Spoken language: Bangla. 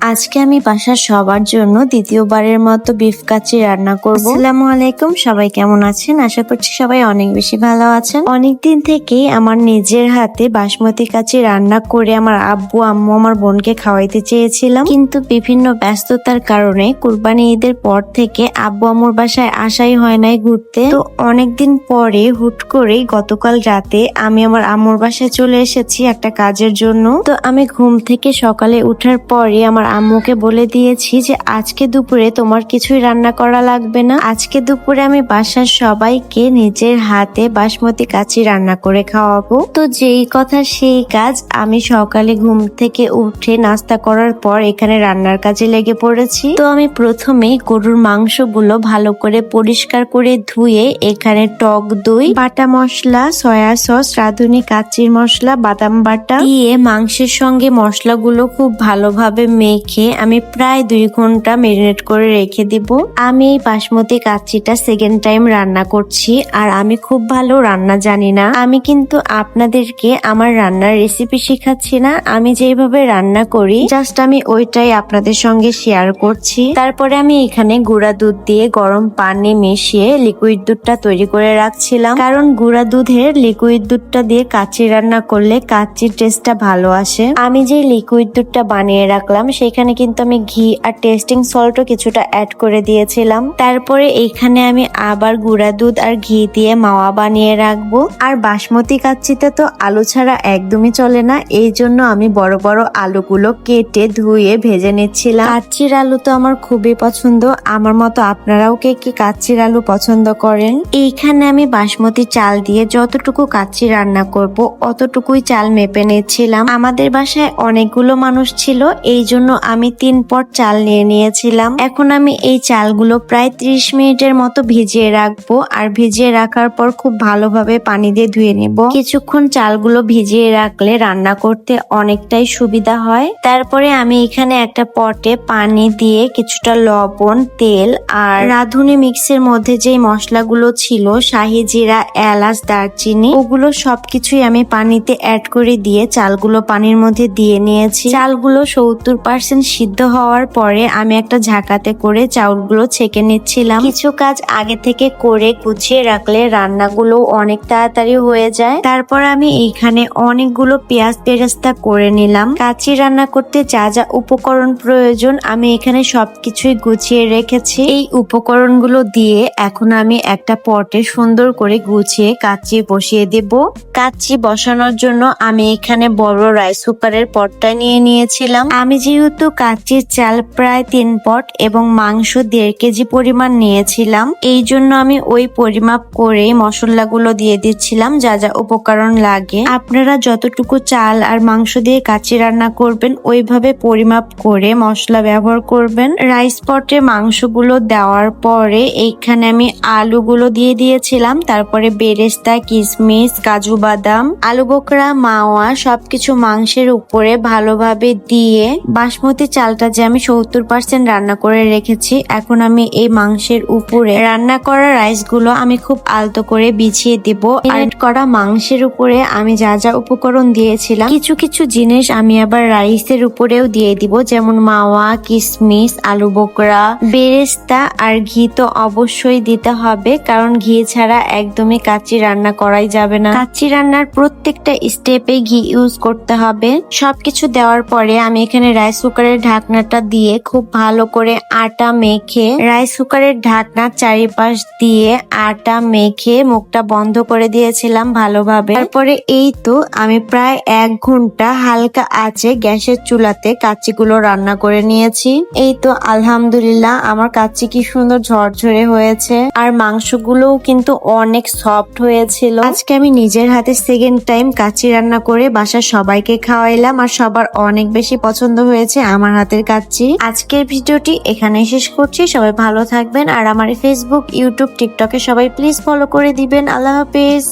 আজকে আমি বাসার সবার জন্য দ্বিতীয়বারের মতো বিফ কাচ্চি রান্না করব। আসসালামু আলাইকুম, সবাই কেমন আছেন? আশা করছি সবাই অনেক বেশি ভালো আছেন। অনেকদিন থেকেই আমার নিজের হাতে বাসমতি কাচ্চি রান্না করে আমার আব্বু আম্মু আমার বোনকে খাওয়াইতে চেয়েছিলাম, কিন্তু বিভিন্ন ব্যস্ততার কারণে কুরবানি ঈদের পর থেকে আব্বু আম্মুর বাসায় আসাই হয় নাই ঘুরতে। তো অনেকদিন পরে হুট করেই গতকাল রাতে আমি আমার আম্মুর বাসায় চলে এসেছি একটা কাজের জন্য। তো আমি ঘুম থেকে সকালে উঠার পরে আমার আম্মুকে বলে দিয়েছি যে আজকে দুপুরে তোমার কিছুই রান্না করা লাগবে না, আজকে দুপুরে আমি বাসার সবাইকে নিজের হাতে বাসমতি কাচ্চি রান্না করে খাওয়াবো। তো যেই কথা সেই কাজ, আমি সকালে ঘুম থেকে উঠে নাস্তা করার পর এখানে রান্নার কাজে লেগে পড়েছি। তো আমি প্রথমেই গরুর মাংসগুলো ভালো করে পরিষ্কার করে ধুয়ে এখানে টক দই, বাটা মশলা, সয়া সস, রাঁধুনি কাচ্চির মশলা, বাদাম বাটা দিয়ে মাংসের সঙ্গে মশলাগুলো খুব ভালোভাবে মেখে আমি প্রায় 2 ঘন্টা ম্যারিনেট করে রেখে দিব। আমি এই বাসমতি কাচ্চিটা সেকেন্ড টাইম রান্না করছি, আর আমি খুব ভালো রান্না জানি না। আমি কিন্তু আপনাদেরকে আমার রান্নার রেসিপি শেখাচ্ছি না, আমি যেভাবে রান্না করি জাস্ট আমি ওইটাই আপনাদের সঙ্গে শেয়ার করছি। তারপরে আমি এখানে গুঁড়া দুধ দিয়ে গরম পানি মিশিয়ে লিকুইড দুধটা তৈরি করে রাখছিলাম, কারণ গুঁড়া দুধের লিকুইড দুধটা দিয়ে কাচ্চি রান্না করলে কাচ্চির টেস্টটা ভালো আসে। আমি যে লিকুইড দুধটা বানিয়ে রাখলাম সেখানে কিন্তু আমি ঘি আর টেস্টিং সল্টও কিছুটা অ্যাড করে দিয়েছিলাম। তারপরে এখানে আমি আবার গুঁড়া দুধ আর ঘি দিয়ে মাওয়া বানিয়ে রাখবো। আর বাসমতি কাচ্চিতে তো আলু ছাড়া একদমই চলে না, এই জন্য আমি বড় বড় আলুগুলো কেটে ধুয়ে ভেজে নিচ্ছিলাম। কাচ্চির আলু তো আমার খুবই পছন্দ, আমার মতো আপনারাও কে কি কাচ্চির আলু পছন্দ করেন? এইখানে আমি বাসমতি চাল দিয়ে যতটুকু কাচ্চি রান্না করব অতটুকুই চাল মেপে নিচ্ছিলাম। আমাদের বাসায় অনেকগুলো মানুষ ছিল, এই জন্য আমি 3 পট চাল নিয়ে নিয়েছিলাম। এখন আমি এই চালগুলো প্রায় 30 মিনিটের মতো ভিজিয়ে রাখবো, আর ভিজিয়ে রাখার পর খুব ভালোভাবে পানি দিয়ে ধুয়ে নেব। কিছুক্ষণ চালগুলো ভিজিয়ে রাখলে রান্না করতে অনেকটাই সুবিধা হয়। তারপরে আমি এখানে একটা পটে পানি দিয়ে কিছুটা লবণ, তেল আর রাঁধুনি মিক্সের মধ্যে যেই মশলাগুলো ছিল শাহি জিরা, এলাচ, দারচিনি, ওগুলো সবকিছুই আমি পানিতে অ্যাড করে দিয়ে চালগুলো পানির মধ্যে দিয়ে নিয়েছি। চালগুলো 70% সিদ্ধ হওয়ার পরে আমি একটা ঝাঁকাতে করে চাউলগুলো ছেঁকে নিচ্ছিলাম। কিছু কাজ আগে থেকে করে গুছিয়ে রাখলে রান্নাগুলো অনেক তাড়াতাড়ি হয়ে যায়। তারপর আমি এইখানে অনেকগুলো পেঁয়াজ বেরেস্তা করে নিলাম। কাচ্চি রান্না করতে যা যা উপকরণ প্রয়োজন আমি এখানে সবকিছুই গুছিয়ে রেখেছি। এই উপকরণগুলো দিয়ে এখন আমি একটা পটে সুন্দর করে গুছিয়ে কাচ্চি বসিয়ে দেব। কাচ্চি বসানোর জন্য আমি এখানে বড় রাইস কুকারের পটটা নিয়ে নিয়েছিলাম। আমি যেহেতু কাচ্চির চাল প্রায় 3 পট এবং মাংস 1.5 কেজি পরিমাণ নিয়েছিলাম, এই জন্য আমি ওই পরিমাপ করে মশলাগুলো দিয়ে দিচ্ছিলাম যা যা উপকরণ লাগে। আপনারা যতটুকু চাল আর মাংস দিয়ে কাচ্চি রান্না করবেন ওইভাবে পরিমাপ করে মশলা ব্যবহার করবেন। রাইস পটে মাংসগুলো দেওয়ার পরে এইখানে আমি আলুগুলো দিয়ে দিয়েছিলাম, তারপরে বেরেস্তা, কিশমিশ, কাজু বাদাম, আলু বোখরা, মাওয়া সবকিছু মাংসের উপরে ভালোভাবে দিয়ে বাসমতি চালটা যে আমি 70% রান্না করে রেখেছি, এখন আমি এই মাংসের উপরে রান্না করা রাইসগুলো আমি খুব আলতো করে বিছিয়ে দিব। অ্যাড করা মাংসের উপরে আমি যা যা উপকরণ দিয়েছিলাম কিছু কিছু জিনিস আমি আবার রাইসের উপরেও দিয়ে দিব, যেমন মাওয়া, কিশমিশ, আলু বোখরা, বেরেস্তা আর ঘি তো অবশ্যই দিতে হবে, কারণ ঘি ছাড়া একদমই কাচ্চি রান্না করাই যাবে না। কাচ্চি রান্নার প্রত্যেকটা স্টেপে ঘি ইউজ করতে হবে। সবকিছু দেওয়ার পরে আমি এখানে রাইস কুকারের ঢাকনাটা দিয়ে খুব ভালো করে আটা মেখে রাইস কুকারের ঢাকনার চারিপাশ দিয়ে আটা মেখে মুখটা বন্ধ করে দিয়েছিলাম ভালোভাবে। তারপরে এই তো আমি প্রায় 1 ঘন্টা হালকা আঁচে গ্যাসের চুলাতে কাচ্চিগুলো রান্না করে নিয়েছি। এই তো আলহামদুলিল্লাহ আমার কাচ্চি কি সুন্দর ঝরঝরে হয়েছে, আর মাংসগুলোও কিন্তু অনেক সফট হয়েছিল। আজকে আমি নিজের হাতে সেকেন্ড টাইম কাচ্চি রান্না করে বাসার সবাইকে খাওয়াইলাম, আর সবার অনেক বেশি পছন্দ হয়েছে আমার হাতের কাচ্চি। আজকের ভিডিওটি এখানে শেষ করছি, সবাই ভালো থাকবেন, আর আমার ফেসবুক, ইউটিউব, টিকটকে সবাই প্লিজ ফলো করে দিবেন। আল্লাহ হাফেজ।